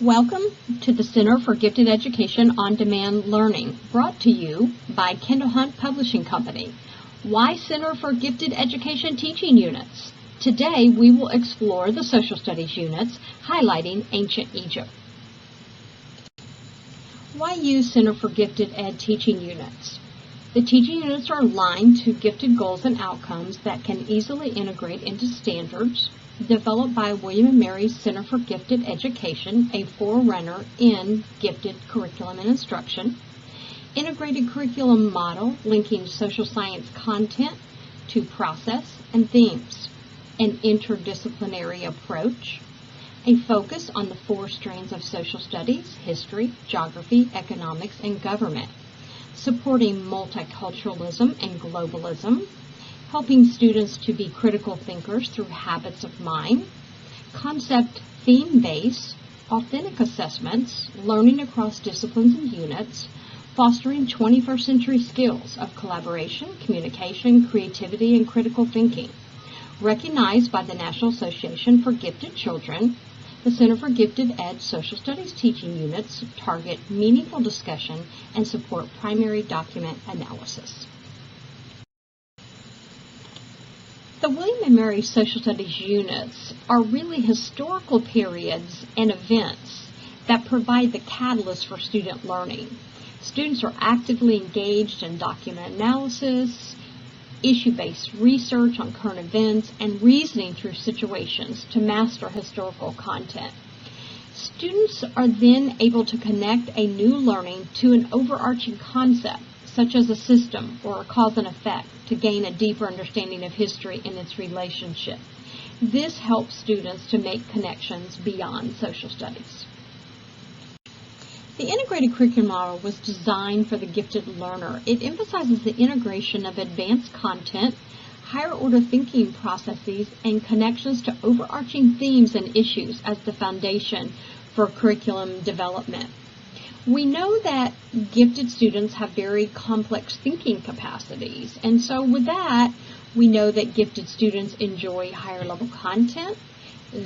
Welcome to the Center for Gifted Education On-Demand Learning, brought to you by Kendall Hunt Publishing Company. Why Center for Gifted Education Teaching Units? Today we will explore the Social Studies units, highlighting Ancient Egypt. Why use Center for Gifted Ed Teaching Units? The teaching units are aligned to gifted goals and outcomes that can easily integrate into standards developed by William & Mary's Center for Gifted Education, a forerunner in gifted curriculum and instruction. Integrated curriculum model linking social science content to process and themes. An interdisciplinary approach. A focus on the four strands of social studies: history, geography, economics, and government. Supporting multiculturalism and globalism. Helping students to be critical thinkers through habits of mind. Concept theme-based, authentic assessments, learning across disciplines and units. Fostering 21st century skills of collaboration, communication, creativity, and critical thinking. Recognized by the National Association for Gifted Children, the Center for Gifted Ed Social Studies teaching units target meaningful discussion and support primary document analysis. The William & Mary Social Studies units are really historical periods and events that provide the catalyst for student learning. Students are actively engaged in document analysis, issue-based research on current events, and reasoning through situations to master historical content. Students are then able to connect a new learning to an overarching concept, such as a system or a cause and effect, to gain a deeper understanding of history and its relationship. This helps students to make connections beyond social studies. The integrated curriculum model was designed for the gifted learner. It emphasizes the integration of advanced content, higher order thinking processes, and connections to overarching themes and issues as the foundation for curriculum development. We know that gifted students have very complex thinking capacities, and so with that, we know that gifted students enjoy higher level content.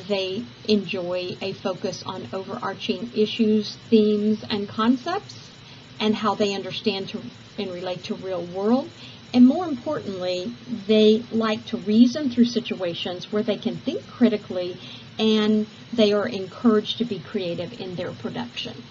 They enjoy a focus on overarching issues, themes, and concepts, and how they understand and relate to real world. And more importantly, they like to reason through situations where they can think critically, and they are encouraged to be creative in their production.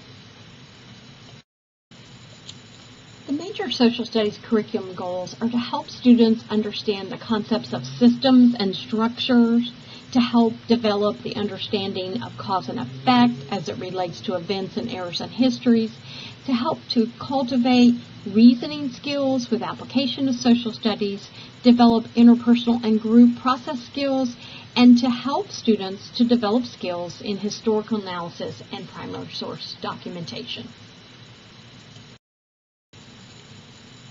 The major social studies curriculum goals are to help students understand the concepts of systems and structures, to help develop the understanding of cause and effect as it relates to events and eras and histories, to help to cultivate reasoning skills with application of social studies, develop interpersonal and group process skills, and to help students to develop skills in historical analysis and primary source documentation.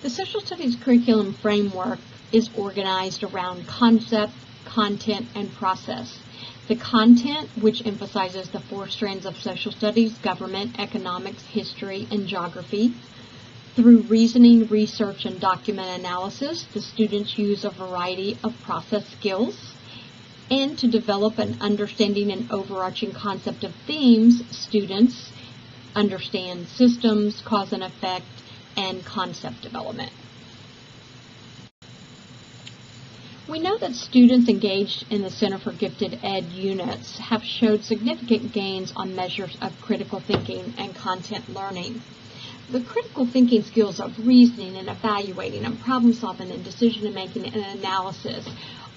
The social studies curriculum framework is organized around concept, content, and process. The content, which emphasizes the four strands of social studies: government, economics, history, and geography. Through reasoning, research, and document analysis, the students use a variety of process skills. And to develop an understanding and overarching concept of themes, students understand systems, cause and effect, and concept development. We know that students engaged in the Center for Gifted Ed units have showed significant gains on measures of critical thinking and content learning. The critical thinking skills of reasoning and evaluating and problem solving and decision making and analysis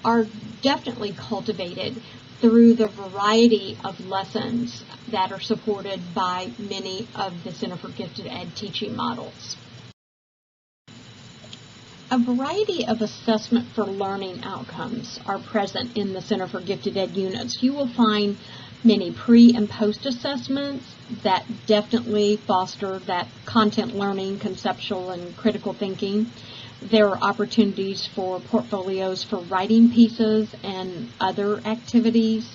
are definitely cultivated through the variety of lessons that are supported by many of the Center for Gifted Ed teaching models. A variety of assessment for learning outcomes are present in the Center for Gifted Ed units. You will find many pre- and post-assessments that definitely foster that content learning, conceptual, and critical thinking. There are opportunities for portfolios for writing pieces and other activities.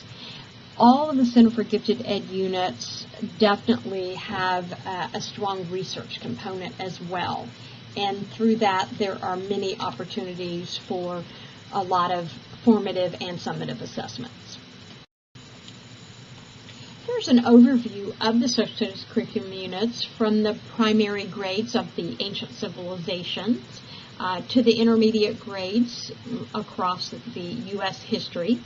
All of the Center for Gifted Ed units definitely have a strong research component as well. And through that, there are many opportunities for a lot of formative and summative assessments. Here's an overview of the social studies curriculum units from the primary grades of the ancient civilizations to the intermediate grades across the U.S. history,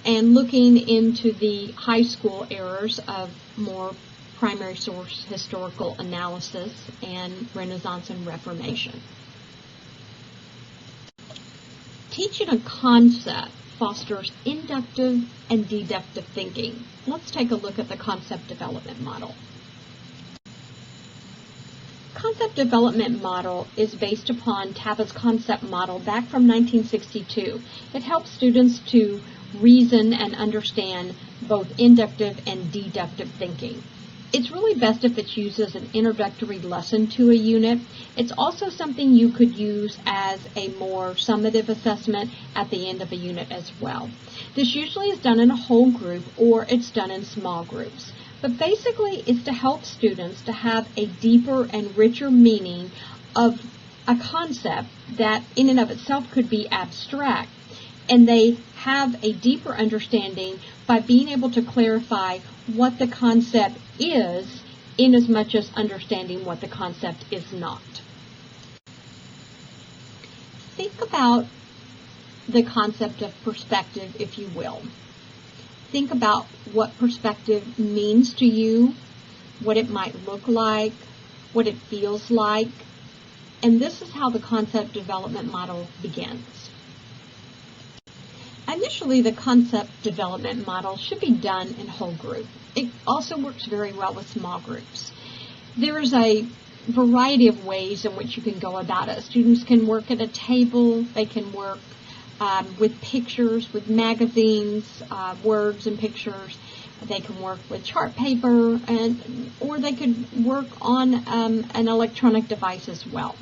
and looking into the high school eras of more primary source historical analysis and Renaissance and Reformation. Teaching a concept fosters inductive and deductive thinking. Let's take a look at the concept development model. Concept development model is based upon Taba's concept model back from 1962. It helps students to reason and understand both inductive and deductive thinking. It's really best if it's used as an introductory lesson to a unit. It's also something you could use as a more summative assessment at the end of a unit as well. This usually is done in a whole group or it's done in small groups. But basically it's to help students to have a deeper and richer meaning of a concept that in and of itself could be abstract. And they have a deeper understanding by being able to clarify what the concept is in as much as understanding what the concept is not. Think about the concept of perspective, if you will. Think about what perspective means to you, what it might look like, what it feels like, and this is how the concept development model begins. Initially, the concept development model should be done in whole group. It also works very well with small groups. There is a variety of ways in which you can go about it. Students can work at a table, they can work with pictures, with magazines, words and pictures. They can work with chart paper, or they could work on an electronic device as well.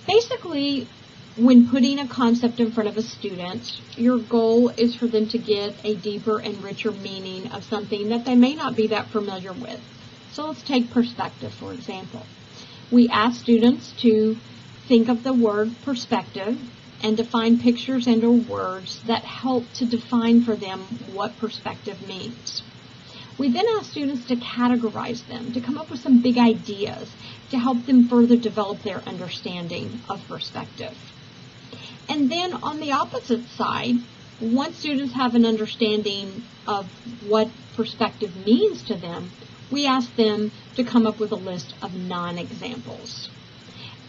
Basically, when putting a concept in front of a student, your goal is for them to get a deeper and richer meaning of something that they may not be that familiar with. So let's take perspective, for example. We ask students to think of the word perspective and define pictures and or words that help to define for them what perspective means. We then ask students to categorize them, to come up with some big ideas to help them further develop their understanding of perspective. And then on the opposite side, once students have an understanding of what perspective means to them, we ask them to come up with a list of non-examples.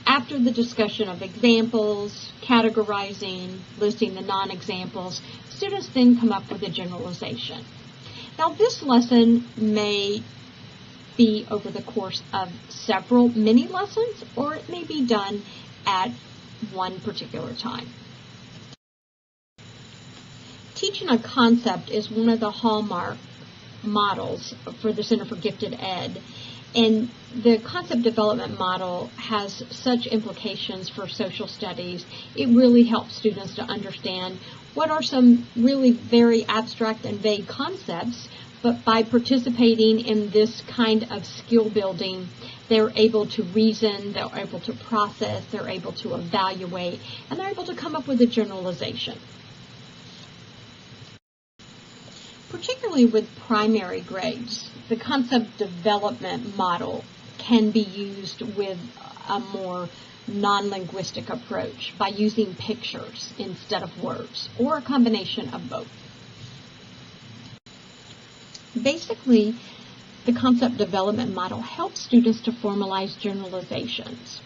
After the discussion of examples, categorizing, listing the non-examples, students then come up with a generalization. Now this lesson may be over the course of several mini lessons, or it may be done at one particular time. Teaching a concept is one of the hallmark models for the Center for Gifted Ed, and the concept development model has such implications for social studies. It really helps students to understand what are some really very abstract and vague concepts, but by participating in this kind of skill building, they're able to reason, they're able to process, they're able to evaluate, and they're able to come up with a generalization. Particularly with primary grades, the concept development model can be used with a more non-linguistic approach by using pictures instead of words, or a combination of both. Basically, the concept development model helps students to formalize generalizations.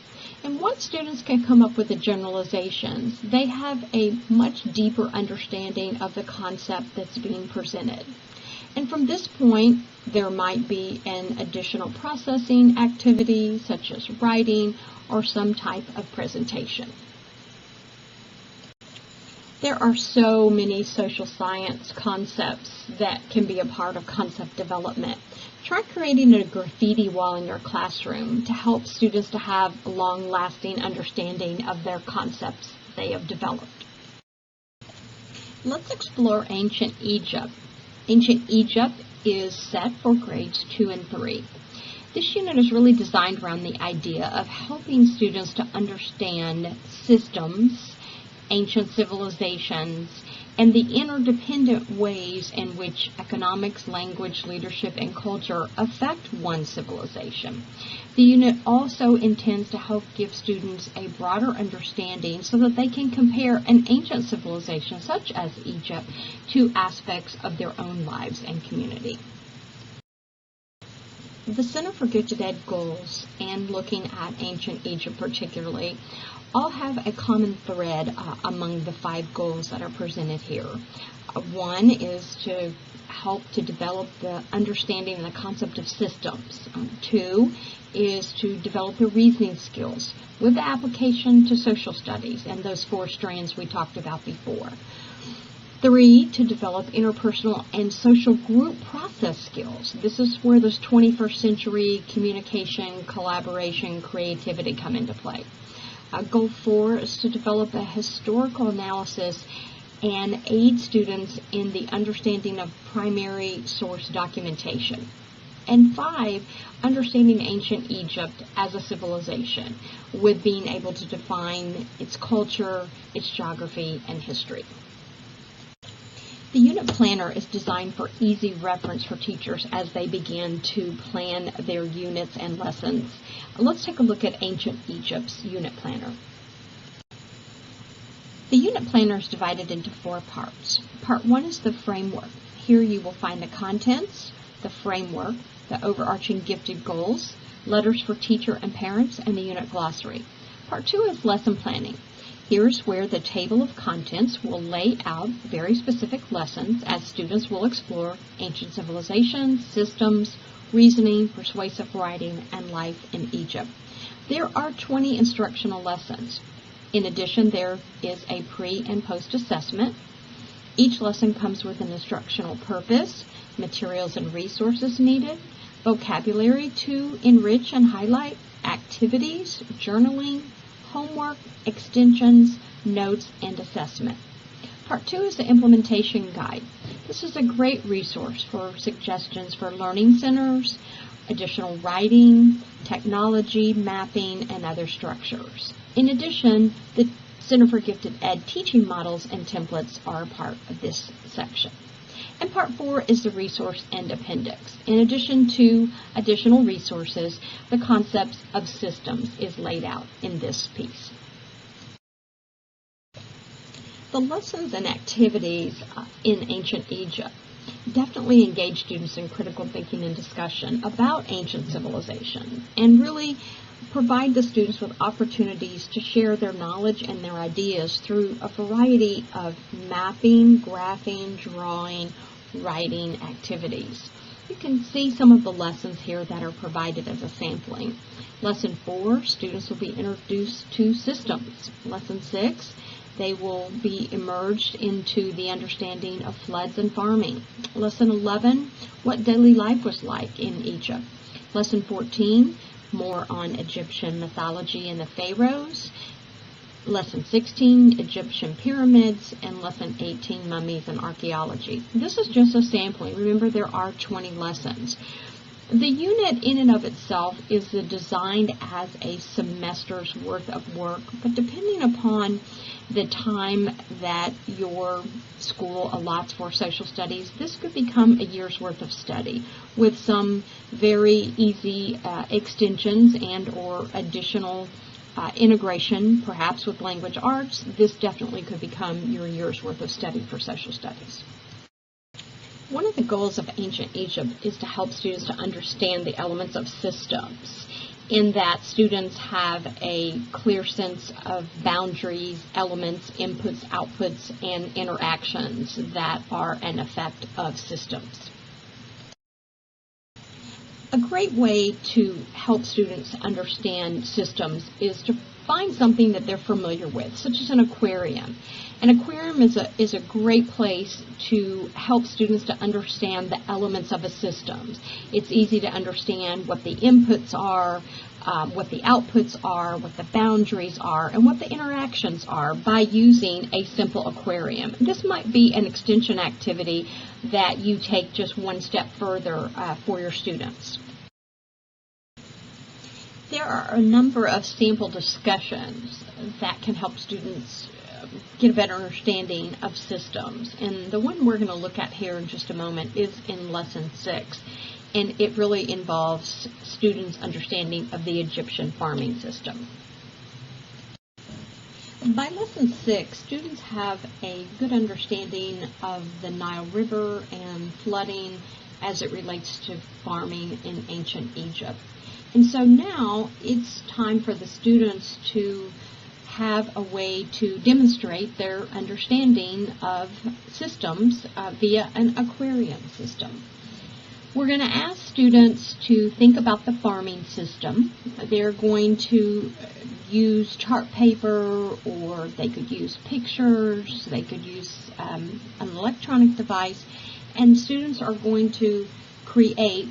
And once students can come up with the generalizations, they have a much deeper understanding of the concept that's being presented. And from this point, there might be an additional processing activity, such as writing or some type of presentation. There are so many social science concepts that can be a part of concept development. Try creating a graffiti wall in your classroom to help students to have a long-lasting understanding of their concepts they have developed. Let's explore ancient Egypt. Ancient Egypt is set for grades 2 and 3. This unit is really designed around the idea of helping students to understand systems, ancient civilizations, and the interdependent ways in which economics, language, leadership, and culture affect one civilization. The unit also intends to help give students a broader understanding so that they can compare an ancient civilization, such as Egypt, to aspects of their own lives and community. The Center for Gifted Ed goals, and looking at ancient Egypt particularly, all have a common thread among the 5 goals that are presented here. One is to help to develop the understanding and the concept of systems. 2 is to develop the reasoning skills with the application to social studies and those 4 strands we talked about before. 3, to develop interpersonal and social group process skills. This is where those 21st century communication, collaboration, creativity come into play. Goal 4 is to develop a historical analysis and aid students in the understanding of primary source documentation. And 5, understanding ancient Egypt as a civilization, with being able to define its culture, its geography, and history. The unit planner is designed for easy reference for teachers as they begin to plan their units and lessons. Let's take a look at ancient Egypt's unit planner. The unit planner is divided into 4 parts. Part 1 is the framework. Here you will find the contents, the framework, the overarching gifted goals, letters for teacher and parents, and the unit glossary. Part 2 is lesson planning. Here's where the table of contents will lay out very specific lessons as students will explore ancient civilizations, systems, reasoning, persuasive writing, and life in Egypt. There are 20 instructional lessons. In addition, there is a pre- and post-assessment. Each lesson comes with an instructional purpose, materials and resources needed, vocabulary to enrich and highlight, activities, journaling, homework, extensions, notes, and assessment. Part 2 is the implementation guide. This is a great resource for suggestions for learning centers, additional writing, technology, mapping, and other structures. In addition, the Center for Gifted Ed teaching models and templates are a part of this section. And Part 4 is the resource and appendix. In addition to additional resources, the concepts of systems is laid out in this piece. The lessons and activities in ancient Egypt definitely engage students in critical thinking and discussion about ancient civilization, and really provide the students with opportunities to share their knowledge and their ideas through a variety of mapping, graphing, drawing, writing activities. You can see some of the lessons here that are provided as a sampling. Lesson 4, students will be introduced to systems. Lesson 6, they will be immersed into the understanding of floods and farming. Lesson 11, what daily life was like in Egypt. Lesson 14, more on Egyptian mythology and the pharaohs. Lesson 16, Egyptian pyramids, and Lesson 18, mummies and archaeology. This is just a sampling. Remember, there are 20 lessons. The unit in and of itself is designed as a semester's worth of work, but depending upon the time that your school allots for social studies, this could become a year's worth of study with some very easy extensions and or additional integration, perhaps with language arts. This definitely could become your year's worth of study for social studies. One of the goals of ancient Egypt is to help students to understand the elements of systems, in that students have a clear sense of boundaries, elements, inputs, outputs, and interactions that are an effect of systems. A great way to help students understand systems is to find something that they're familiar with, such as an aquarium. An aquarium is a great place to help students to understand the elements of a system. It's easy to understand what the inputs are, what the outputs are, what the boundaries are, and what the interactions are by using a simple aquarium. This might be an extension activity that you take just one step further for your students. There are a number of sample discussions that can help students get a better understanding of systems. And the one we're going to look at here in just a moment is in Lesson 6. And it really involves students' understanding of the Egyptian farming system. By Lesson 6, students have a good understanding of the Nile River and flooding as it relates to farming in ancient Egypt. And so now it's time for the students to have a way to demonstrate their understanding of systems via an aquarium system. We're going to ask students to think about the farming system. They're going to use chart paper, or they could use pictures, they could use an electronic device, and students are going to create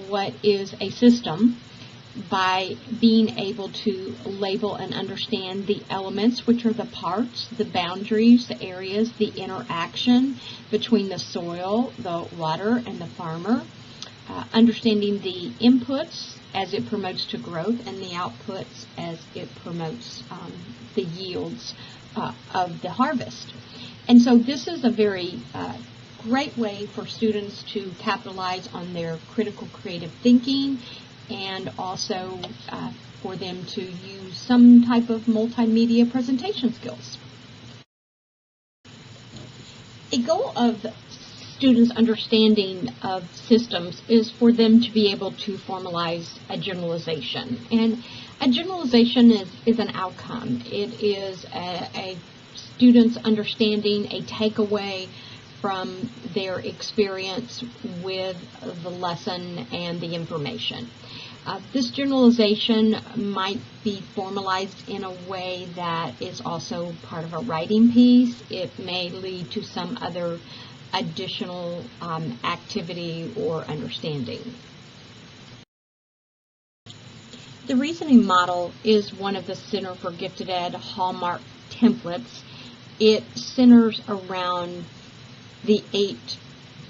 what is a system by being able to label and understand the elements, which are the parts, the boundaries, the areas, the interaction between the soil, the water, and the farmer, understanding the inputs as it promotes to growth and the outputs as it promotes the yields of the harvest. And so this is a very great way for students to capitalize on their critical creative thinking, and also for them to use some type of multimedia presentation skills. A goal of students' understanding of systems is for them to be able to formalize a generalization. And a generalization is an outcome. It is a student's understanding, a takeaway from their experience with the lesson and the information. This generalization might be formalized in a way that is also part of a writing piece. It may lead to some other additional activity or understanding. The reasoning model is one of the Center for Gifted Ed hallmark templates. It centers around the 8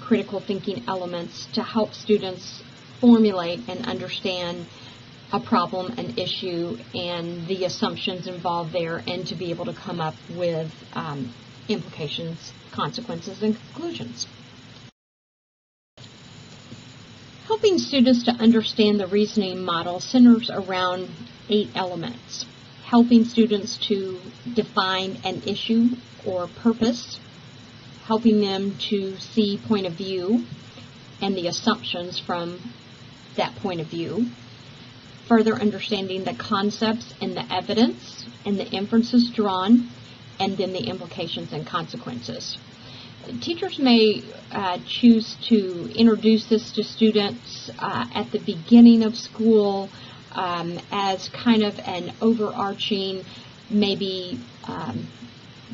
critical thinking elements to help students formulate and understand a problem, an issue, and the assumptions involved there, and to be able to come up with implications, consequences, and conclusions. Helping students to understand the reasoning model centers around 8 elements. Helping students to define an issue or purpose, helping them to see point of view and the assumptions from that point of view, further understanding the concepts and the evidence and the inferences drawn, and then the implications and consequences. Teachers may choose to introduce this to students at the beginning of school as kind of an overarching, maybe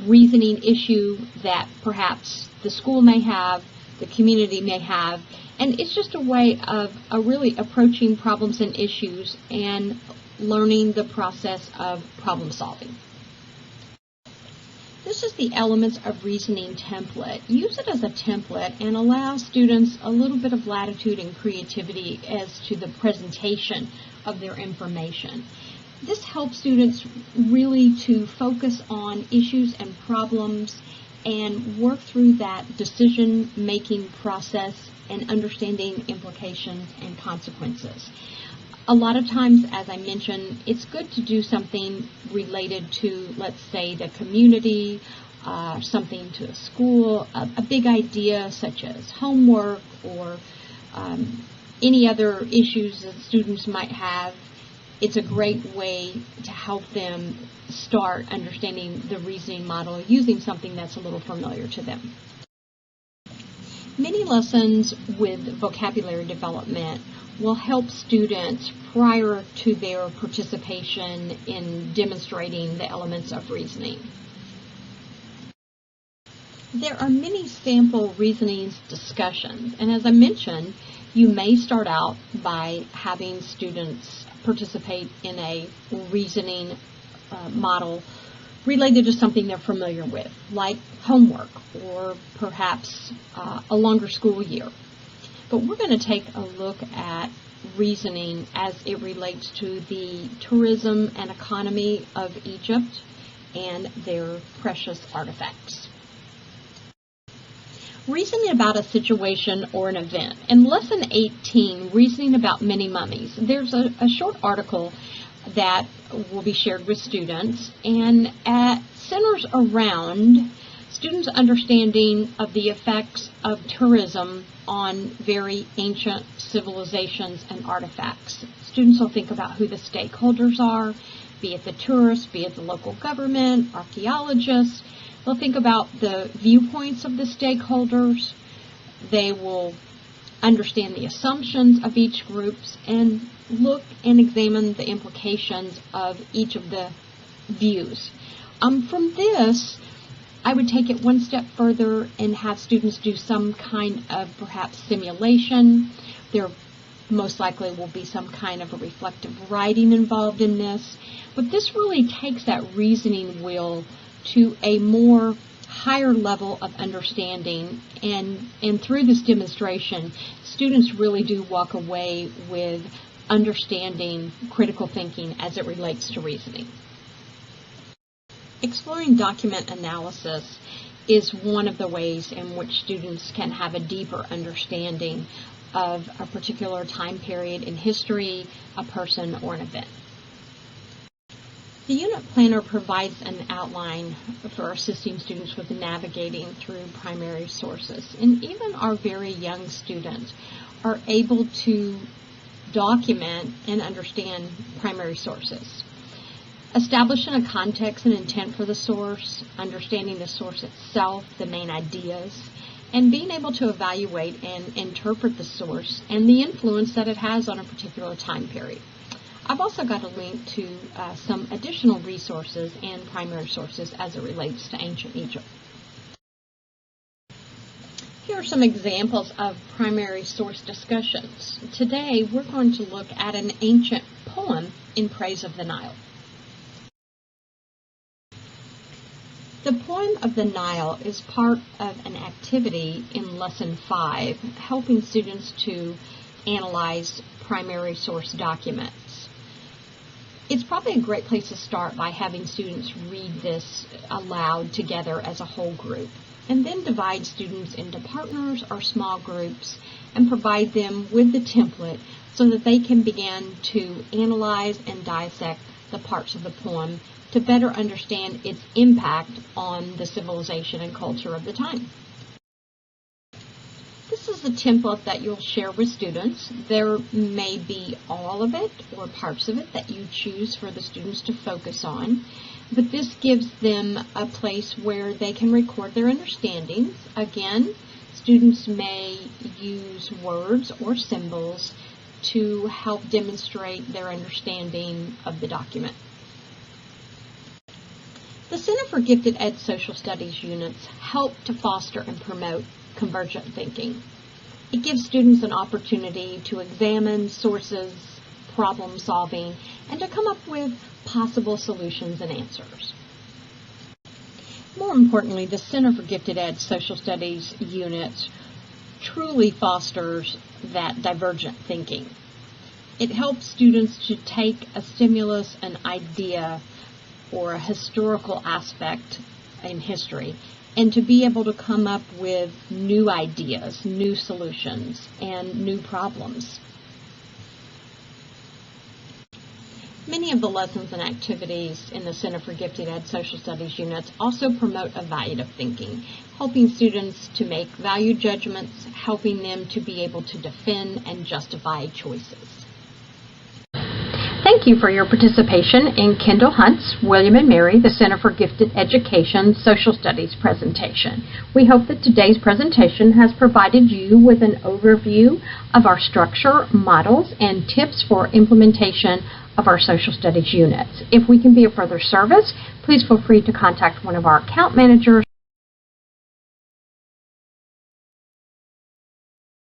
reasoning issue that perhaps the school may have, the community may have, and it's just a way of really approaching problems and issues and learning the process of problem solving. This is the Elements of Reasoning template. Use it as a template and allow students a little bit of latitude and creativity as to the presentation of their information. This helps students really to focus on issues and problems and work through that decision-making process and understanding implications and consequences. A lot of times, as I mentioned, it's good to do something related to, let's say, the community, something to a school, a big idea such as homework or any other issues that students might have. It's a great way to help them start understanding the reasoning model using something that's a little familiar to them. Many lessons with vocabulary development will help students prior to their participation in demonstrating the elements of reasoning. There are many sample reasoning discussions, and as I mentioned, you may start out by having students participate in a reasoning model related to something they're familiar with, like homework or perhaps a longer school year. But we're going to take a look at reasoning as it relates to the tourism and economy of Egypt and their precious artifacts. Reasoning about a situation or an event. In Lesson 18, Reasoning About Many Mummies, there's a short article that will be shared with students, and it centers around students' understanding of the effects of tourism on very ancient civilizations and artifacts. Students will think about who the stakeholders are, be it the tourists, be it the local government, archaeologists. They'll think about the viewpoints of the stakeholders. They will understand the assumptions of each group and look and examine the implications of each of the views. From this, I would take it one step further and have students do some kind of perhaps simulation. There most likely will be some kind of a reflective writing involved in this. But this really takes that reasoning wheel to a more higher level of understanding, and through this demonstration, students really do walk away with understanding critical thinking as it relates to reasoning. Exploring document analysis is one of the ways in which students can have a deeper understanding of a particular time period in history, a person, or an event. The unit planner provides an outline for assisting students with navigating through primary sources. And even our very young students are able to document and understand primary sources. Establishing a context and intent for the source, understanding the source itself, the main ideas, and being able to evaluate and interpret the source and the influence that it has on a particular time period. I've also got a link to some additional resources and primary sources as it relates to ancient Egypt. Here are some examples of primary source discussions. Today we're going to look at an ancient poem in praise of the Nile. The poem of the Nile is part of an activity in Lesson 5, helping students to analyze primary source documents. It's probably a great place to start by having students read this aloud together as a whole group, and then divide students into partners or small groups and provide them with the template so that they can begin to analyze and dissect the parts of the poem to better understand its impact on the civilization and culture of the time. This is the template that you'll share with students. There may be all of it or parts of it that you choose for the students to focus on, but this gives them a place where they can record their understandings. Again, students may use words or symbols to help demonstrate their understanding of the document. The Center for Gifted Ed Social Studies units help to foster and promote convergent thinking. It gives students an opportunity to examine sources, problem solving, and to come up with possible solutions and answers. More importantly, the Center for Gifted Ed Social Studies unit truly fosters that divergent thinking. It helps students to take a stimulus, an idea, or a historical aspect in history, and to be able to come up with new ideas, new solutions, and new problems. Many of the lessons and activities in the Center for Gifted Ed Social Studies units also promote evaluative thinking, helping students to make value judgments, helping them to be able to defend and justify choices. Thank you for your participation in Kendall Hunt's William & Mary, the Center for Gifted Education Social Studies presentation. We hope that today's presentation has provided you with an overview of our structure, models, and tips for implementation of our social studies units. If we can be of further service, please feel free to contact one of our account managers